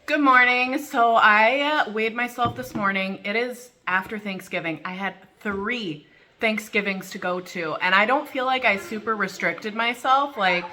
Good morning. So I weighed myself this morning. It is after Thanksgiving. I had 3 Thanksgivings to go to, and I don't feel like I super restricted myself. Like,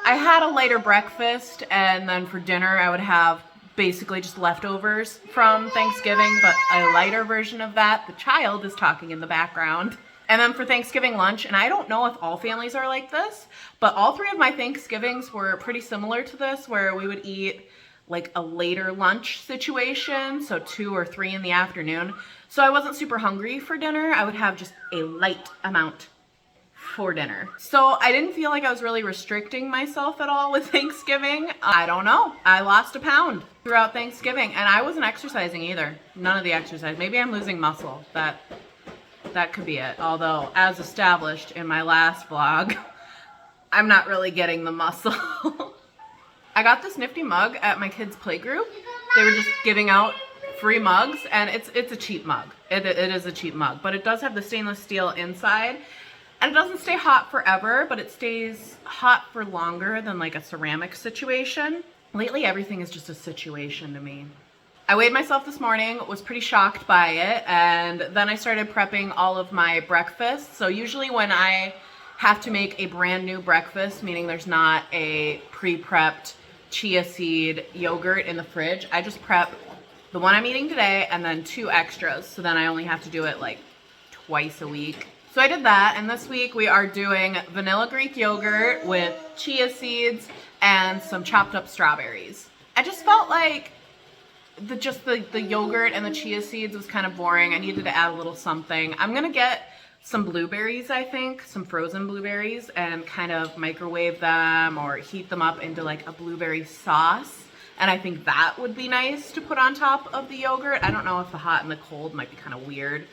I had a lighter breakfast, and then for dinner I would have basically just leftovers from Thanksgiving, but a lighter version of that. The child is talking in the background. And then for Thanksgiving lunch, and I don't know if all families are like this, but all 3 of my Thanksgivings were pretty similar to this, where we would eat like a later lunch situation, so 2 or 3 in the afternoon. So I wasn't super hungry for dinner. I would have just a light amount for dinner. So I didn't feel like I was really restricting myself at all with Thanksgiving. I don't know. I lost a pound throughout Thanksgiving, and I wasn't exercising either. None of the exercise. Maybe I'm losing muscle. That could be it. Although, as established in my last vlog, I'm not really getting the muscle. I got this nifty mug at my kids' playgroup. They were just giving out free mugs, and it's a cheap mug. It is a cheap mug, but it does have the stainless steel inside, and it doesn't stay hot forever, but it stays hot for longer than like a ceramic situation. Lately, everything is just a situation to me. I weighed myself this morning, was pretty shocked by it, and then I started prepping all of my breakfast. So usually when I have to make a brand new breakfast, meaning there's not a pre-prepped chia seed yogurt in the fridge, I just prep the one I'm eating today and then 2 extras. So then I only have to do it like twice a week. So I did that, and this week we are doing vanilla Greek yogurt with chia seeds and some chopped up strawberries. I just felt like the yogurt and the chia seeds was kind of boring. I needed to add a little something. I'm gonna get some blueberries, I think, some frozen blueberries, and kind of microwave them or heat them up into like a blueberry sauce. And I think that would be nice to put on top of the yogurt. I don't know if the hot and the cold might be kind of weird,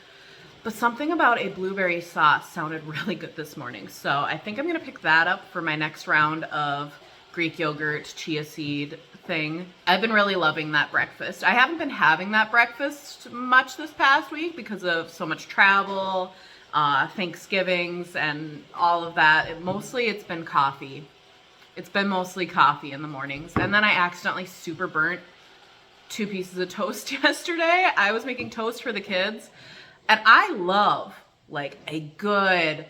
but something about a blueberry sauce sounded really good this morning. So I think I'm gonna pick that up for my next round of Greek yogurt chia seed thing. I've been really loving that breakfast. I haven't been having that breakfast much this past week because of so much travel, Thanksgivings and all of that. It's been coffee. It's been mostly coffee in the mornings. And then I accidentally super burnt 2 pieces of toast yesterday. I was making toast for the kids, and I love like a good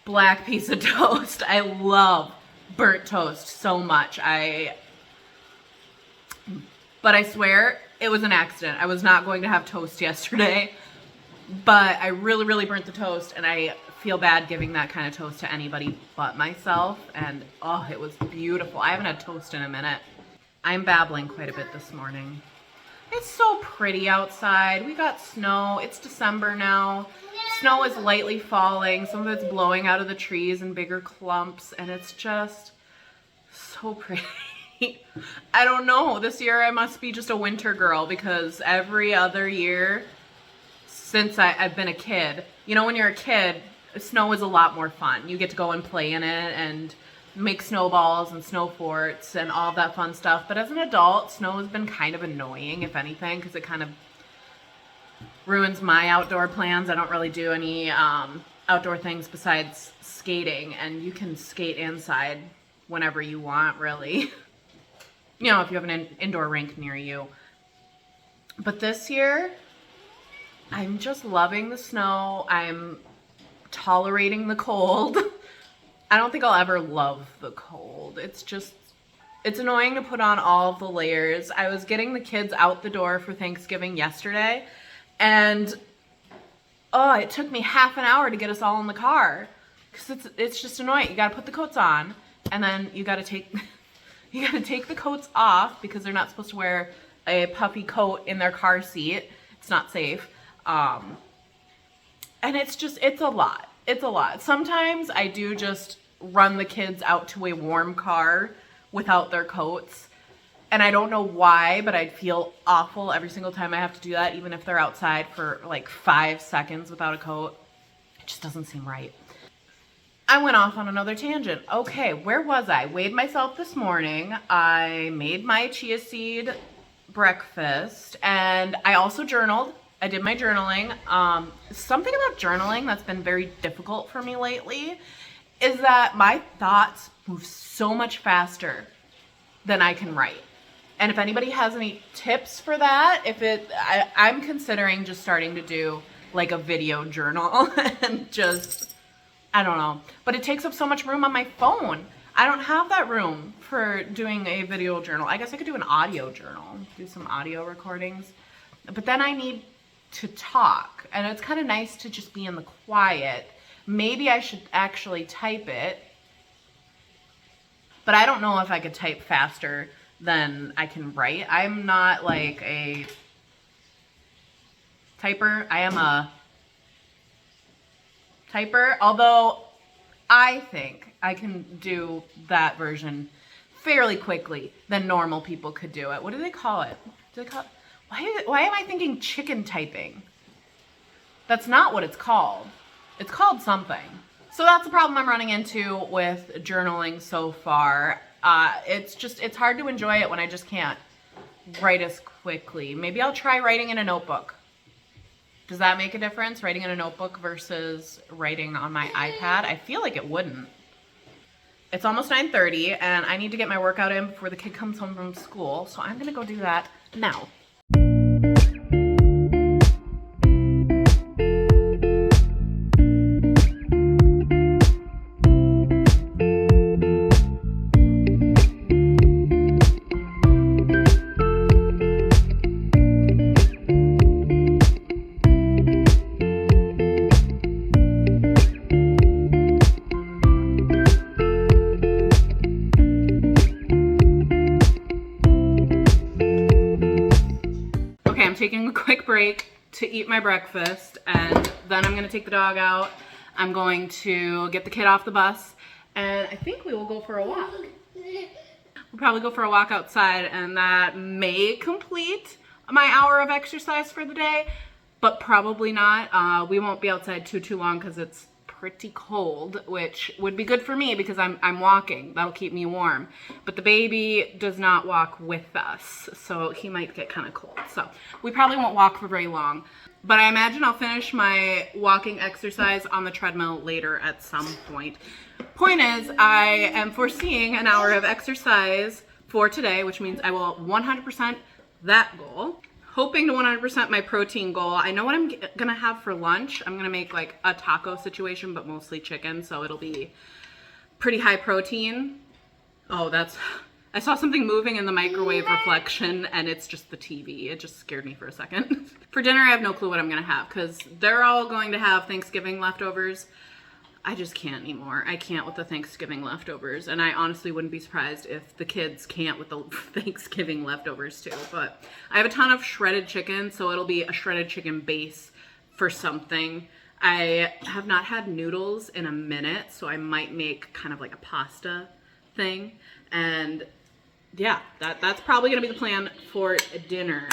black piece of toast. I love burnt toast so much. But I swear it was an accident. I was not going to have toast yesterday, but I really, really burnt the toast, and I feel bad giving that kind of toast to anybody but myself. And oh, it was beautiful. I haven't had toast in a minute. I'm babbling quite a bit this morning. It's so pretty outside. We got snow. It's December now. Snow is lightly falling. Some of it's blowing out of the trees in bigger clumps, and it's just so pretty. I don't know. This year I must be just a winter girl, because every other year since I've been a kid, you know, when you're a kid, snow is a lot more fun. You get to go and play in it and make snowballs and snow forts and all that fun stuff. But as an adult, snow has been kind of annoying, if anything, because it kind of ruins my outdoor plans. I don't really do any outdoor things besides skating, and you can skate inside whenever you want, really. You know, if you have an indoor rink near you. But this year, I'm just loving the snow. I'm tolerating the cold. I don't think I'll ever love the cold. It's annoying to put on all of the layers. I was getting the kids out the door for Thanksgiving yesterday, and oh, it took me half an hour to get us all in the car, because it's just annoying. You gotta put the coats on, and then you gotta take the coats off, because they're not supposed to wear a puffy coat in their car seat. It's not safe. And it's a lot. It's a lot. Sometimes I do just run the kids out to a warm car without their coats. And I don't know why, but I feel awful every single time I have to do that, even if they're outside for like 5 seconds without a coat. It just doesn't seem right. I went off on another tangent. Okay, where was I? Weighed myself this morning. I made my chia seed breakfast, and I also journaled. I did my journaling. Something about journaling that's been very difficult for me lately is that my thoughts move so much faster than I can write. And if anybody has any tips for that, I'm considering just starting to do like a video journal and just, I don't know. But it takes up so much room on my phone. I don't have that room for doing a video journal. I guess I could do an audio journal, do some audio recordings. But then I need to talk, and it's kind of nice to just be in the quiet. Maybe I should actually type it, but I don't know if I could type faster than I can write. I'm not like a typer. I am a typer, although I think I can do that version fairly quickly than normal people could do it. What do they call it? Why am I thinking chicken typing? That's not what it's called. It's called something. So that's the problem I'm running into with journaling so far. It's hard to enjoy it when I just can't write as quickly. Maybe I'll try writing in a notebook. Does that make a difference, writing in a notebook versus writing on my iPad? I feel like it wouldn't. It's almost 9:30 and I need to get my workout in before the kid comes home from school. So I'm gonna go do that now. Taking a quick break to eat my breakfast, and then I'm gonna take the dog out. I'm going to get the kid off the bus, and I think we will go for a walk. We'll probably go for a walk outside, and that may complete my hour of exercise for the day, but probably not. We won't be outside too long because it's pretty cold, which would be good for me because I'm walking. That'll keep me warm. But the baby does not walk with us, so he might get kind of cold. So we probably won't walk for very long. But I imagine I'll finish my walking exercise on the treadmill later at some point. Point is, I am foreseeing an hour of exercise for today, which means I will 100% that goal. Hoping to 100% my protein goal. I know what I'm gonna have for lunch. I'm gonna make like a taco situation, but mostly chicken, so it'll be pretty high protein. Oh, I saw something moving in the microwave reflection, and it's just the TV. It just scared me for a second. For dinner, I have no clue what I'm gonna have because they're all going to have Thanksgiving leftovers. I just can't anymore. I can't with the Thanksgiving leftovers, and I honestly wouldn't be surprised if the kids can't with the Thanksgiving leftovers too. But I have a ton of shredded chicken, so it'll be a shredded chicken base for something. I have not had noodles in a minute, so I might make kind of like a pasta thing. And yeah, that's probably gonna be the plan for dinner.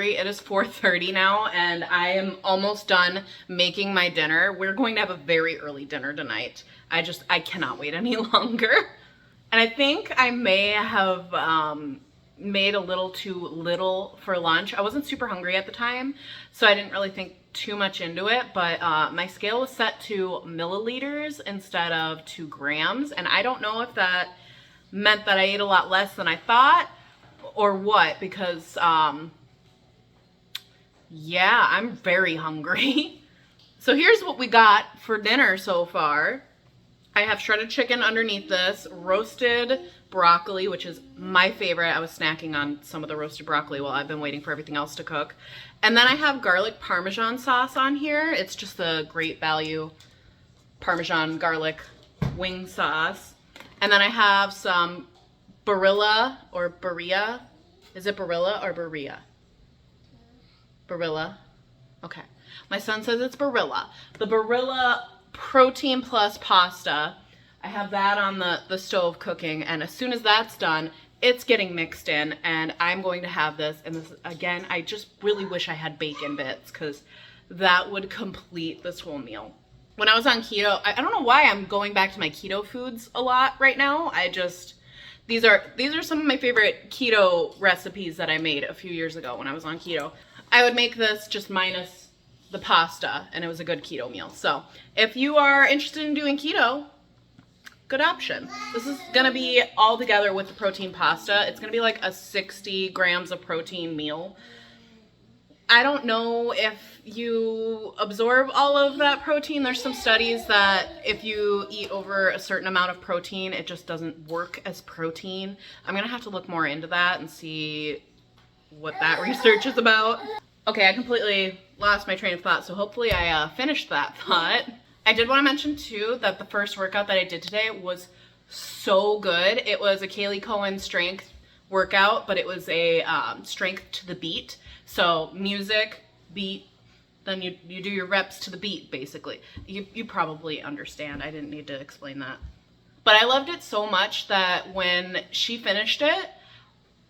It is 4:30 now, and I am almost done making my dinner. We're going to have a very early dinner tonight. I cannot wait any longer. And I think I may have made a little too little for lunch. I wasn't super hungry at the time, so I didn't really think too much into it, but my scale was set to milliliters instead of 2 grams, and I don't know if that meant that I ate a lot less than I thought or what, because yeah, I'm very hungry. So here's what we got for dinner so far. I have shredded chicken underneath this, roasted broccoli, which is my favorite. I was snacking on some of the roasted broccoli while I've been waiting for everything else to cook. And then I have garlic Parmesan sauce on here. It's just the Great Value Parmesan garlic wing sauce. And then I have some Barilla or Barilla. Is it Barilla or Barilla? Barilla. Okay. My son says it's Barilla. The Barilla Protein Plus pasta. I have that on the stove cooking, and as soon as that's done, it's getting mixed in, and I'm going to have this. And this, again, I just really wish I had bacon bits, because that would complete this whole meal. When I was on keto, I don't know why I'm going back to my keto foods a lot right now. These are some of my favorite keto recipes that I made a few years ago when I was on keto. I would make this just minus the pasta, and it was a good keto meal. So if you are interested in doing keto, good option. This is gonna be all together with the protein pasta. It's gonna be like a 60 grams of protein meal. I don't know if you absorb all of that protein. There's some studies that if you eat over a certain amount of protein, it just doesn't work as protein. I'm gonna have to look more into that and see what that research is about. Okay, I completely lost my train of thought, so hopefully I finished that thought. I did want to mention too that the first workout that I did today was so good. It was a Kaylee Cohen strength workout, but it was a strength to the beat. So music, beat, then you do your reps to the beat, basically. You probably understand. I didn't need to explain that. But I loved it so much that when she finished it,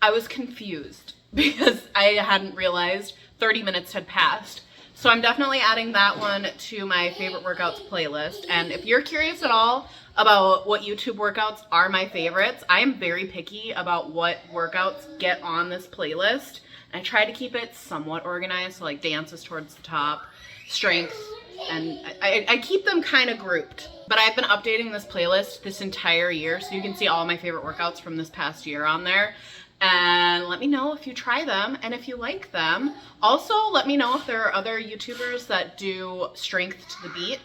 I was confused because I hadn't realized 30 minutes had passed. So I'm definitely adding that one to my favorite workouts playlist. And if you're curious at all about what YouTube workouts are my favorites, I am very picky about what workouts get on this playlist. And I try to keep it somewhat organized, so like dance is towards the top, strength, and I keep them kind of grouped. But I've been updating this playlist this entire year, so you can see all my favorite workouts from this past year on there. And let me know if you try them and if you like them. Also, let me know if there are other YouTubers that do strength to the beat.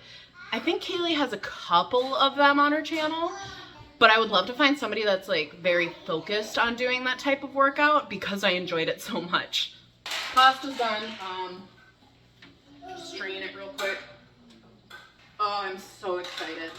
I think Kaylee has a couple of them on her channel, but I would love to find somebody that's like very focused on doing that type of workout because I enjoyed it so much. Pasta's done. Just strain it real quick. Oh, I'm so excited.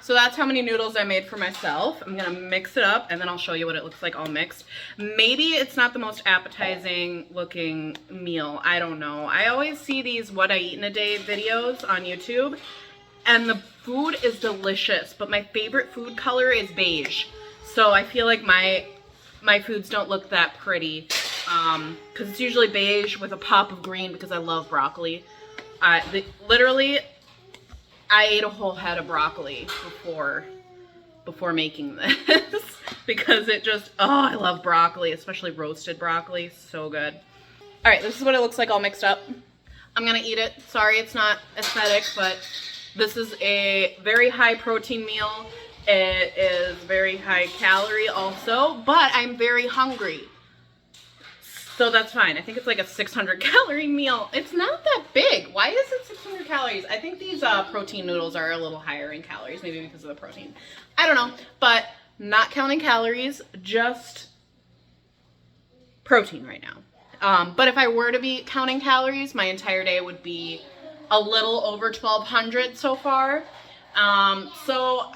So that's how many noodles I made for myself. I'm gonna mix it up and then I'll show you what it looks like all mixed. Maybe it's not the most appetizing looking meal, I don't know. I always see these what I eat in a day videos on YouTube and the food is delicious, but my favorite food color is beige. So I feel like my foods don't look that pretty because it's usually beige with a pop of green because I love broccoli. Literally, I ate a whole head of broccoli before making this because it just, oh, I love broccoli, especially roasted broccoli. So good. All right, this is what it looks like all mixed up. I'm gonna eat it. Sorry, it's not aesthetic, but this is a very high protein meal. It is very high calorie also, but I'm very hungry. So that's fine. I think it's like a 600 calorie meal. It's not that big. Why is it 600 calories? I think these protein noodles are a little higher in calories, maybe because of the protein. I don't know, but not counting calories, just protein right now. But if I were to be counting calories, my entire day would be a little over 1,200 so far. So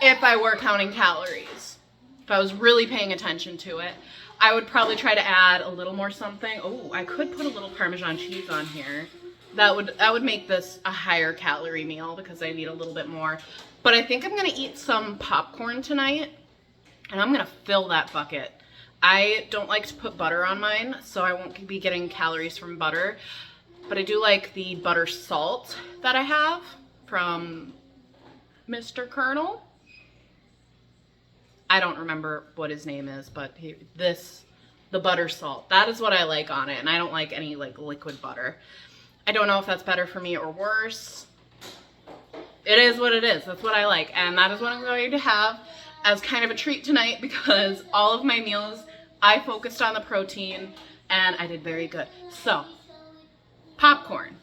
if I were counting calories, if I was really paying attention to it, I would probably try to add a little more something. Oh, I could put a little Parmesan cheese on here. That would make this a higher calorie meal because I need a little bit more. But I think I'm gonna eat some popcorn tonight and I'm gonna fill that bucket. I don't like to put butter on mine, so I won't be getting calories from butter. But I do like the butter salt that I have from Mr. Colonel. I don't remember what his name is, but the butter salt, that is what I like on it. And I don't like any like liquid butter. I don't know if that's better for me or worse. It is what it is. That's what I like. And that is what I'm going to have as kind of a treat tonight because all of my meals, I focused on the protein and I did very good. So, popcorn.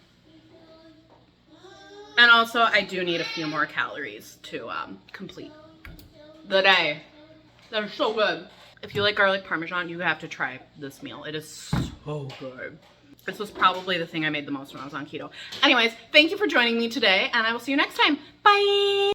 And also, I do need a few more calories to complete the day. They're so good. If you like garlic parmesan, you have to try this meal. It is so good. This was probably the thing I made the most when I was on keto. Anyways, thank you for joining me today, and I will see you next time. Bye!